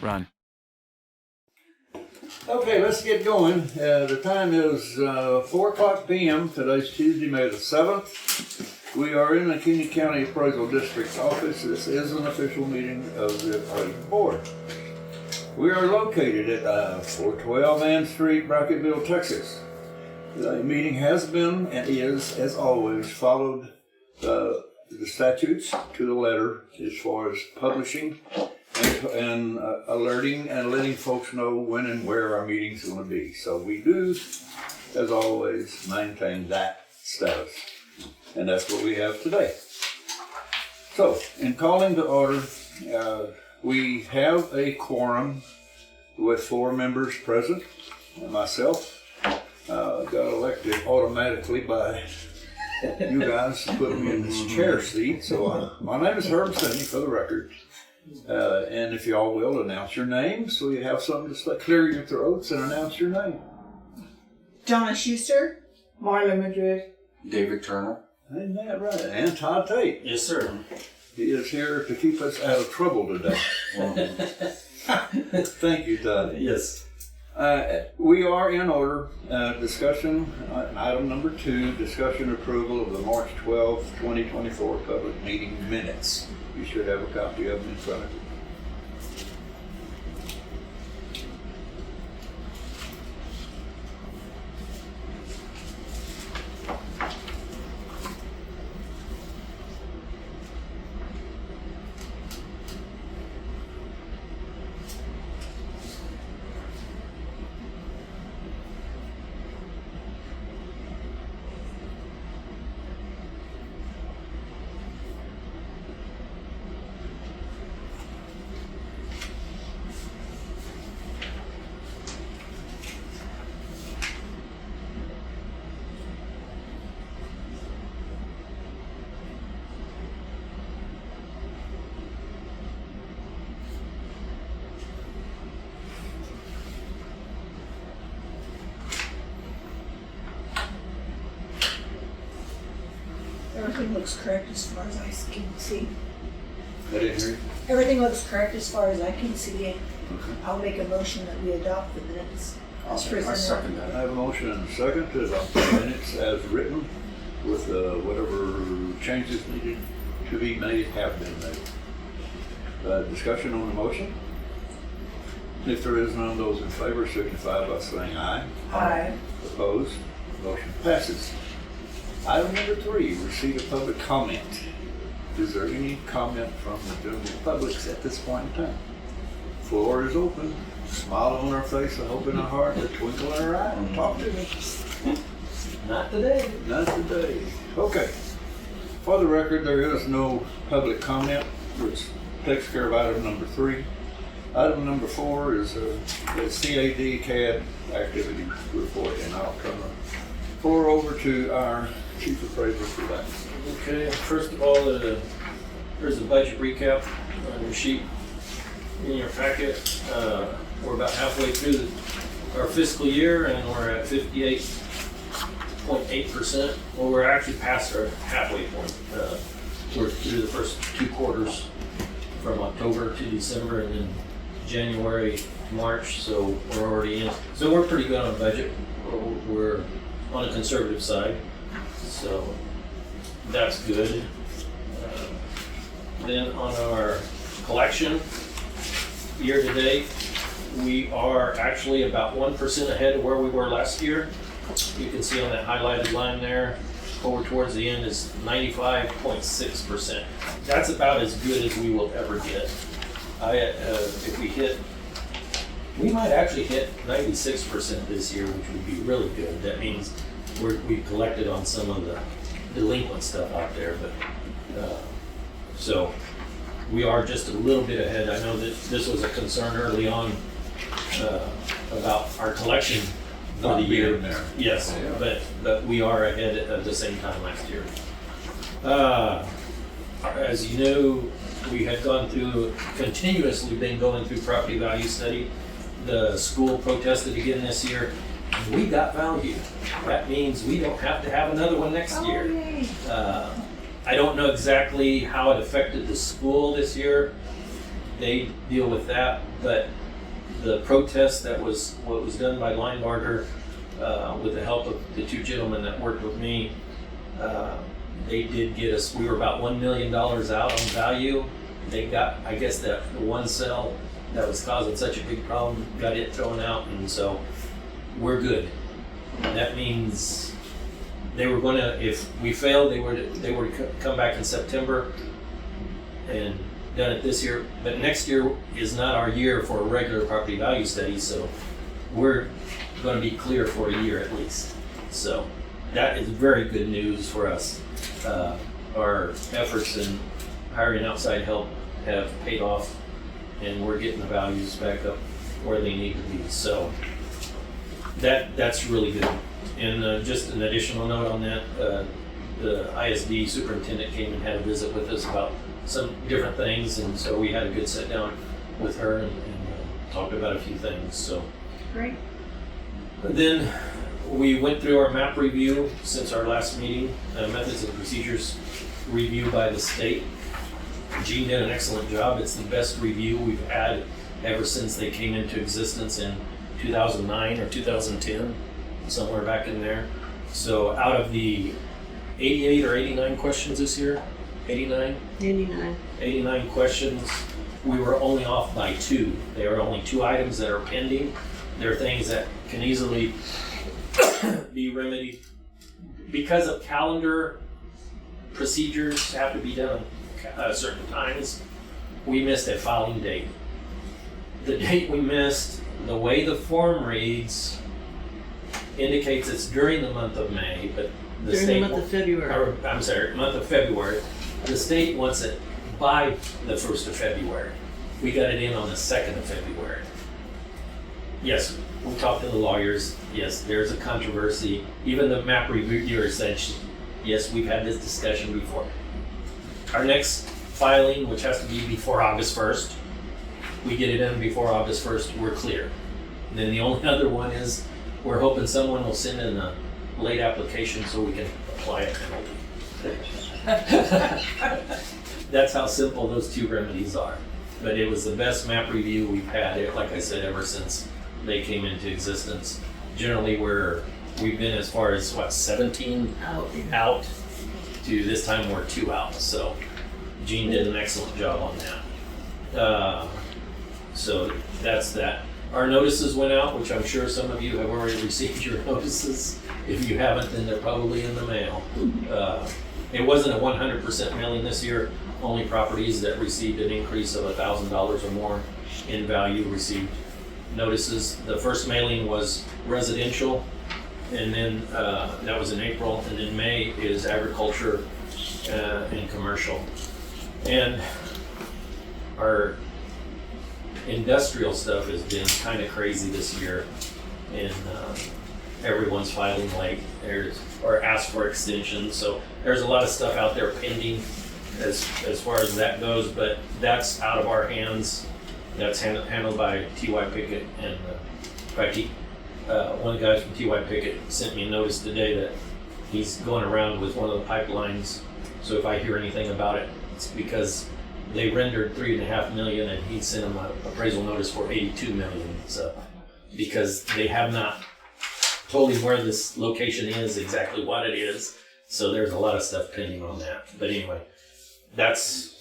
run. Okay, let's get going. The time is 4 o'clock p.m. Today's Tuesday, May the 7th. We are in the Kinney County Appraisal District's office. This is an official meeting of the Appraisal Board. We are located at 412 Ann Street, Brackettville, Texas. The meeting has been and is, as always, followed the statutes to the letter as far as publishing and alerting and letting folks know when and where our meeting's going to be. So we do, as always, maintain that status. And that's what we have today. So, in calling to order, we have a quorum with 4 members present, and myself got elected automatically by you guys to put me in this chair seat. So my name is Herb Cindy, for the record. And if y'all will, announce your name so you have something to clear your throats and announce your name. Donna Schuster. Marla Madrid. David Turner. Ain't that right? And Todd Tate. Yes, sir. He is here to keep us out of trouble today. Thank you, Todd. Yes. We are in order. Discussion, item number 2, discussion approval of the March 12th, 2024 public meeting minutes. You should have a copy of them in front of you. Everything looks correct as far as I can see. I didn't hear you. Everything looks correct as far as I can see. Okay. I'll make a motion that we adopt the minutes. I second I that. have a motion and a second to adopt the minutes as written with whatever changes needed to be made have been made. Discussion on the motion? If there is none, those in favor signify by saying aye. Aye. Opposed? Motion passes. Item number 3, receipt of public comment. Is there any comment from the general public at this point in time? Floor is open. Smile on our face, a hope in our heart, a twinkle in our eye. Talk to me. Not today. Not today. Okay. For the record, there is no public comment, which takes care of item number 3. Item number 4 is the CAD Activity Report, and I'll turn the floor over to our chief appraiser for that. Okay, first of all, there's a budget recap on your sheet in your packet. We're about halfway through our fiscal year and we're at 58.8%. Well, we're actually past our halfway point. We're through the first 2 quarters from October to December and then January to March, so we're already in. So we're pretty good on budget. We're on a conservative side, so that's good. Then on our collection, year to date, we are actually about 1% ahead of where we were last year. You can see on that highlighted line there, over towards the end is 95.6%. That's about as good as we will ever get. If we might actually hit 96% this year, which would be really good. That means we've collected on some of the delinquent stuff out there, but so we are just a little bit ahead. I know that this was a concern early on about our collection for the year. There. Yes, Yeah. but we are ahead at the same time last year. As you know, we had continuously been going through property value study. The school protested again this year. We got value. That means we don't have to have another one next year. Yay. I don't know exactly how it affected the school this year. they deal with that, but the protest that was what was done by Line Barter, with the help of the two gentlemen that worked with me, they did get us, we were about $1 million out on value. They got, I guess that the one cell that was causing such a big problem, got it thrown out, and so we're good. That means they were gonna, if we failed, they were to come back in September and done it this year, but next year is not our year for a regular property value study, so we're gonna be clear for a year at least. So that is very good news for us. Our efforts in hiring outside help have paid off, and we're getting the values back up where they need to be. So that's really good. And just an additional note on that, the ISD superintendent came and had a visit with us about some different things, and so we had a good sit down with her and talked about a few things. So Great. then we went through our map review since our last meeting, methods and procedures review by the state. Gene did an excellent job. It's the best review we've had ever since they came into existence in 2009 or 2010, somewhere back in there. So out of the 88 or 89 questions this year, 89 questions, we were only off by 2. There are only 2 items that are pending. There are things that can easily be remedied because of calendar procedures have to be done at certain times. We missed a filing date. The date we missed, the way the form reads, indicates it's during the month of May, but the During state the month of February. or, I'm sorry, month of February. The state wants it by the 1st of February. We got it in on the 2nd of February. Yes, we talked to the lawyers. Yes, there's a controversy. Even the map reviewer said, yes, we've had this discussion before. Our next filing, which has to be before August 1st, we get it in before August 1st, we're clear. And then the only other one is we're hoping someone will send in a late application so we can apply a penalty. That's how simple those 2 remedies are. But it was the best map review we've had, like I said, ever since they came into existence. Generally, we've been as far as 17 out to this time we're 2 out. So Gene did an excellent job on that. So that's that. Our notices went out, which I'm sure some of you have already received your notices. If you haven't, then they're probably in the mail. It wasn't a 100% mailing this year. Only properties that received an increase of $1,000 or more in value received notices. The first mailing was residential, and then that was in April, and then May is agriculture and commercial. And our industrial stuff has been kind of crazy this year, and everyone's filing late or asked for extensions. So there's a lot of stuff out there pending as far as that goes, but that's out of our hands. That's handled by T.Y. Pickett, and one of the guys from T.Y. Pickett sent me a notice today that he's going around with one of the pipelines. So if I hear anything about it, it's because they rendered $3.5 million, and he sent them an appraisal notice for $82 million. So because they have not told him where this location is, exactly what it is. So there's a lot of stuff pending on that. But anyway, that's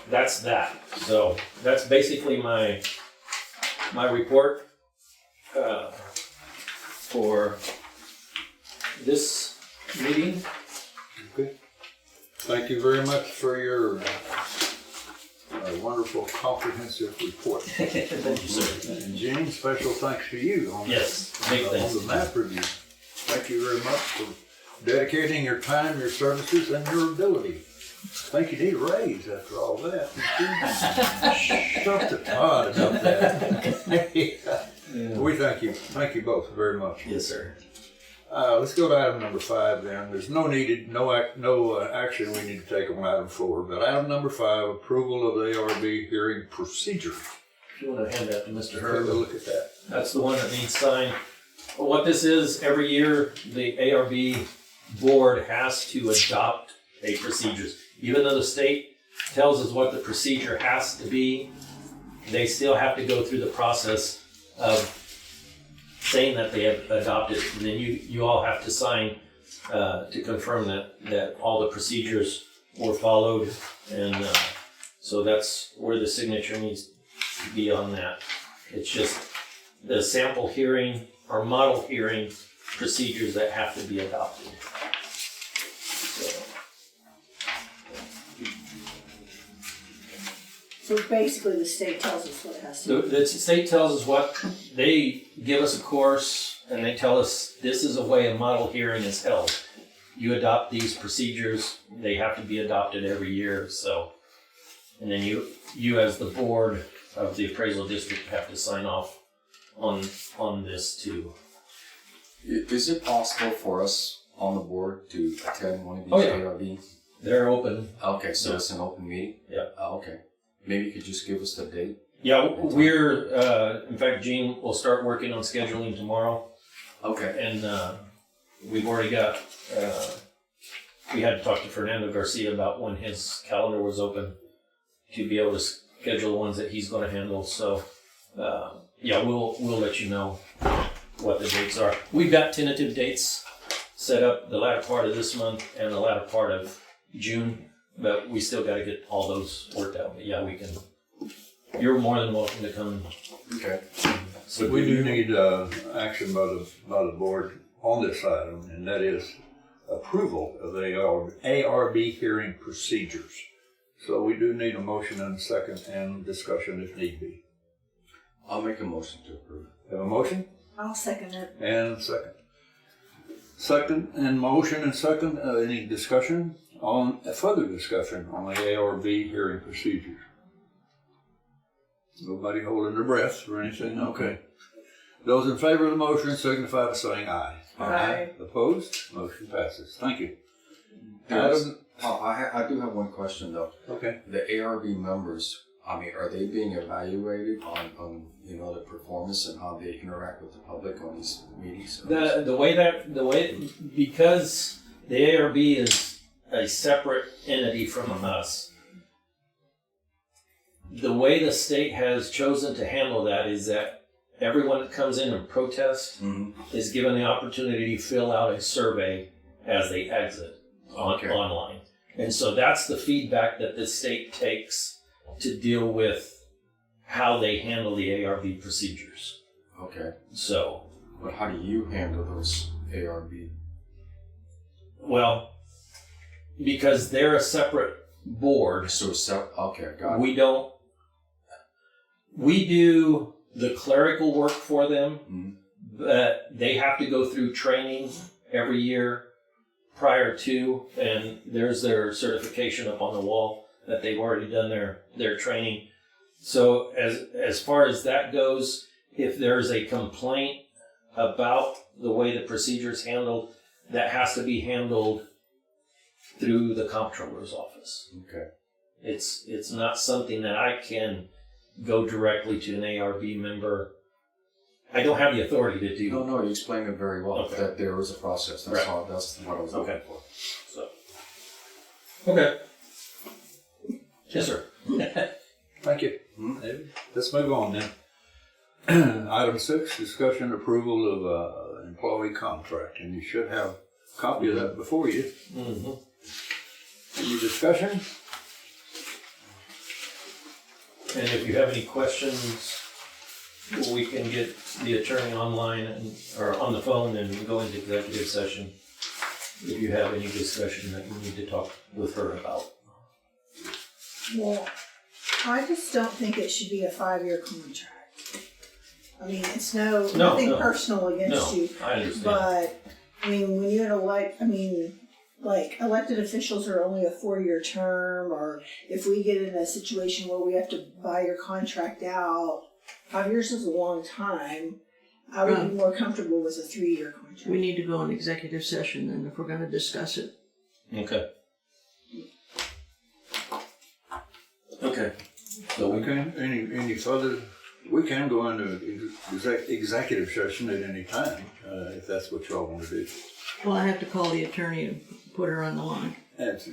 that. So that's basically my report for this meeting. Okay. Thank you very much for your wonderful comprehensive report. Thank you, sir. And Gene, special thanks to you on, Yes, big thanks. on the map review. Thank you very much for dedicating your time, your services, and your ability. I think you need a raise after all that. Stuff to Todd about that. Yeah. We thank you. Thank you both very much. Yes, sir. Let's go to item number 5 then. There's no action we need to take on item 4, but item number 5, approval of the ARB hearing procedure. If you want to hand that to Mr. Take a Herb, look at that. that's the one that needs signed. What this is, every year the ARB board has to adopt a procedures. Even though the state tells us what the procedure has to be. They still have to go through the process of saying that they have adopted, and then you all have to sign to confirm that all the procedures were followed, and so that's where the signature needs to be on that. It's just the sample hearing or model hearing procedures that have to be adopted. So basically the state tells us what it has to be. The state tells us what, they give us a course and they tell us this is a way a model hearing is held. You adopt these procedures, they have to be adopted every year, so. And then you as the board of the appraisal district have to sign off on this too. Is it possible for us on the board to attend one of these Oh, yeah. ARBs? They're open. Okay, so Yeah. it's an open meeting? Yeah. Okay. Maybe you could just give us the date? Yeah, we're, in fact, Gene will start working on scheduling tomorrow. Okay. And we've already got, we had to talk to Fernando Garcia about when his calendar was open to be able to schedule the ones that he's going to handle. So, yeah, we'll let you know what the dates are. We've got tentative dates set up the latter part of this month and the latter part of June, but we still got to get all those worked out. But yeah, we can. You're more than welcome to come. Okay. But we do need action by the board on this item, and that is approval of ARB hearing procedures. So we do need a motion and a second and discussion if need be. I'll make a motion to approve. Have a motion? I'll second it. And second. Second and motion and second. Any discussion on further discussion on the ARB hearing procedures? Nobody holding their breath or anything? Okay. Those in favor of the motion signify by saying aye. Aye. Opposed? Motion passes. Thank you. I do have one question though. Okay. The ARB members, I mean, are they being evaluated on their performance and how they interact with the public on these meetings? The way because the ARB is a separate entity from us. The way the state has chosen to handle that is that everyone that comes in and protest is given the opportunity to fill out a survey as they exit online. And so that's the feedback that the state takes to deal with how they handle the ARB procedures. Okay. So. But how do you handle those ARB? Well, because they're a separate board. So, okay, got it. We do the clerical work for them, but they have to go through training every year prior to, and there's their certification up on the wall that they've already done their training. So as far as that goes, if there's a complaint about the way the procedure is handled, that has to be handled through the comptroller's office. Okay. It's not something that I can go directly to an ARB member. I don't have the authority to do. No, you explained it very well. Okay. That there was a process. That's Right. That's what I was looking for. So. Okay. Yes, sir. Thank you. Let's move on then. Item 6, discussion approval of employee contract, and you should have a copy of that before you. Any discussion? And if you have any questions, we can get the attorney online or on the phone and go into executive session if you have any discussion that you need to talk with her about. Well, I just don't think it should be a 5-year contract. I mean, it's nothing personal against you. I understand. But, I mean, when you're like elected officials are only a 4-year term, or if we get in a situation where we have to buy your contract out, 5 years is a long time. I would be more comfortable with a 3-year contract. We need to go in executive session then if we're going to discuss it. Okay. Okay. So Okay. Any further? We can go into executive session at any time if that's what y'all want to do. Well, I have to call the attorney and put her on the line. Let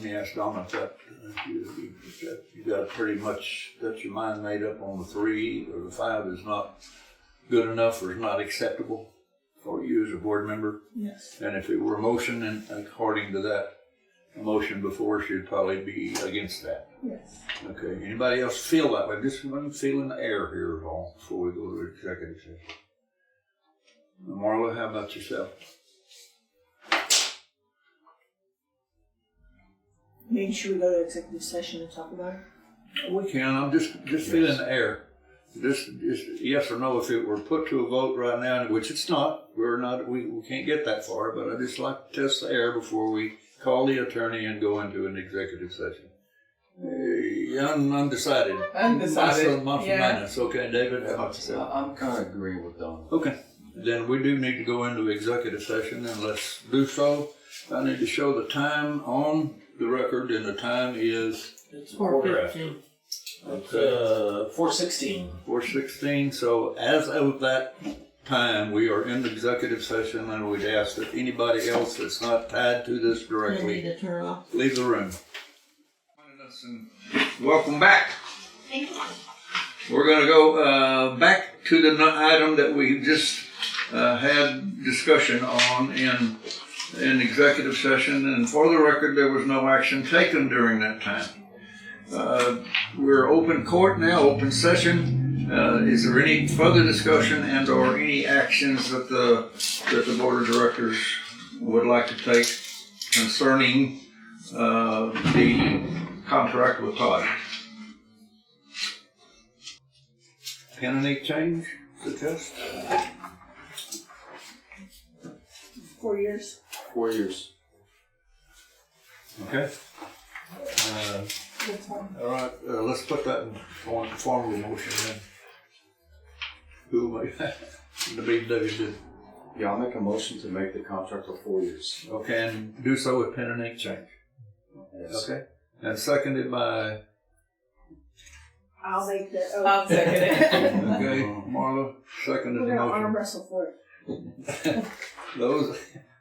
me ask Donna if that You got pretty much got your mind made up on the 3 or the 5 is not good enough or is not acceptable for you as a board member. Yes. And if it were a motion, and according to that, a motion before should probably be against that. Yes. Okay, anybody else feel that way? Just one feeling the air here at all before we go to executive session. Marla, how about yourself? Maybe should we go to executive session and talk about it? We can, I'm just feeling the air. Just yes or no, if it were put to a vote right now, which it's not, we can't get that far, but I just like to test the air before we call the attorney and go into an executive session. Undecided. Undecided. Month Yeah. minus. Okay, David, how about yourself? I'm kind of agreeing with Don. Okay, then we do need to go into executive session, and let's do so. I need to show the time on the record, and the time is It's 4:15. 4:16. 4:16. So as of that time, we are in executive session, and we'd ask that anybody else that's not tied to this I need directly to turn off. leave the room. Welcome back. Thank you. We're going to go back to the item that we just had discussion on in executive session, and for the record, there was no action taken during that time. We're open court now, open session. Is there any further discussion and or any actions that the board of directors would like to take concerning the contract with Todd? Can any change suggest? 4 years. 4 years. Okay. That's fine. All right. Let's put that in form of a motion then. Who made that? David did. Yeah, I'll make a motion to make the contract for 4 years. Okay, and do so with pen and ink change. Yes. Okay. And seconded by. I'll make the. I'll second it. Okay, Marla seconded We're the gonna arm motion. wrestle for it.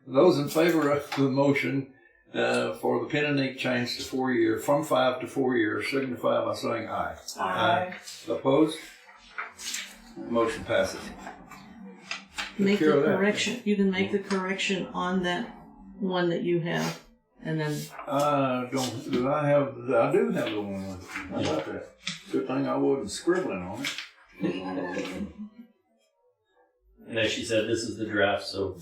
Those in favor of the motion for the pen and ink change to 4 year, from 5 to 4 years, signify by saying aye. Aye. Opposed? Motion passes. Make care the of that. correction. You can make the correction on that one that you have, and then I do have the one with it. How about that? Good thing I wasn't scribbling on it. And as she said, this is the draft, so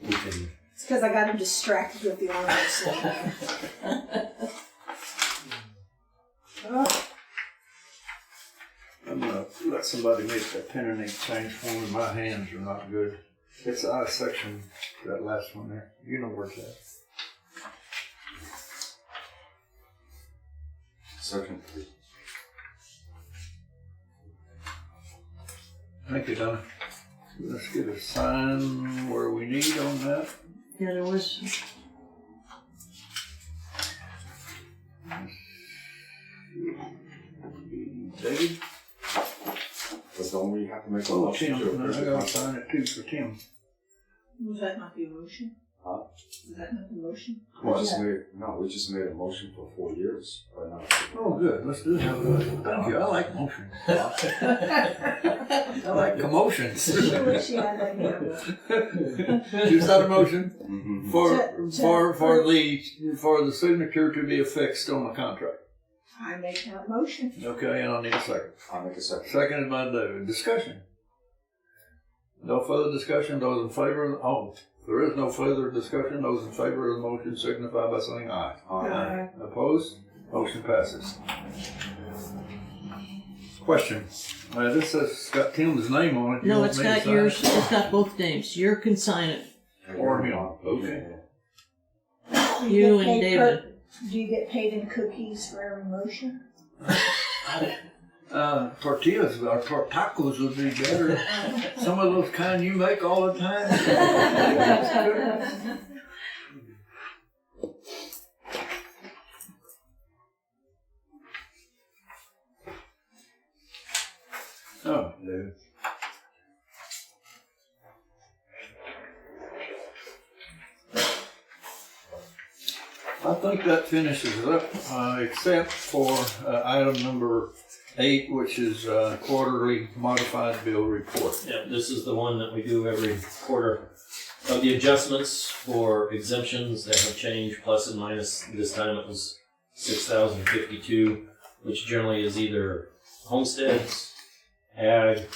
we can. It's because I got him distracted with the arm wrestle. Oh, I'm gonna let somebody make that pen and ink change for me. My hands are not good. It's the I section, that last one there. You know where it's at. Second. Thank you, Donna. Let's get a sign where we need on that. yeah, there was. David? But don't we have to make a Oh, motion Tim. to approve I the gotta contract? sign it too for Tim. was that not the emotion? Huh? Is that not the motion? We just made a motion for 4 years, but not. Oh, good. Let's do that. Thank you. I like motion. I like commotions. She wish she had that hammer. Is that a motion Mm-hmm. for the signature to be affixed on the contract? I make that motion. Okay, and I'll need a second. I'll make a second. Seconded by David. Discussion. No further discussion. Those in favor? There is no further discussion. Those in favor of the motion signify by saying aye. Aye. Opposed? Motion passes. Question. This has got Tim's name on it. You No, want it's me to got sign yours. it? It's got both names. You can sign it. Or him. Okay. You get and paid David. Do you get paid in cookies for every motion? Tortillas or tacos would be better. Some of those kind you make all the time. Oh, dude. I think that finishes it up, except for item number 8, which is quarterly modified bill report. Yeah, this is the one that we do every quarter. Of the adjustments for exemptions that have changed, plus and minus, this time it was 6,052, which generally is either homesteads, ag,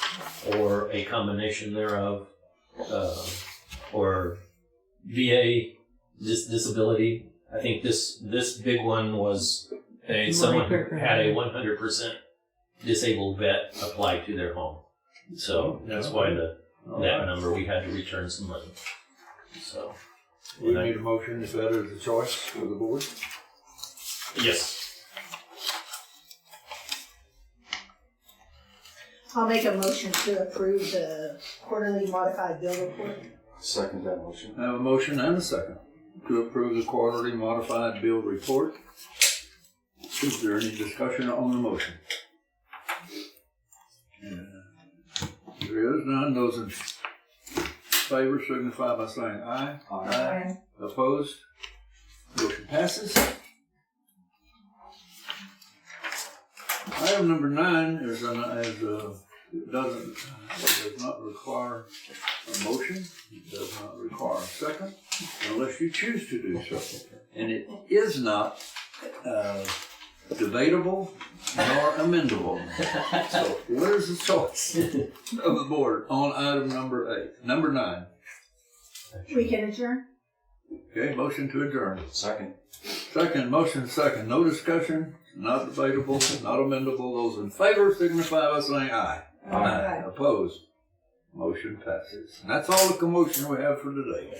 or a combination thereof, or VA disability. I think this big one was someone who had a 100% disabled vet applied to their home. So that's why that number, we had to return some money. So We need a motion if that is the choice for the board. yes. I'll make a motion to approve the quarterly modified bill report. Second that motion. I have a motion and a second to approve the quarterly modified bill report. Is there any discussion on the motion? There is none. Those in favor signify by saying aye. Aye. Opposed? Motion passes. Item number 9 does not require a motion. It does not require a second, unless you choose to do so. And it is not debatable nor amendable. So what is the choice of the board on item number 9? We can adjourn? Okay, motion to adjourn. Second. Second, motion second. No discussion, not debatable, not amendable. Those in favor signify by saying aye. Aye. Opposed? Motion passes. And that's all the commotion we have for today.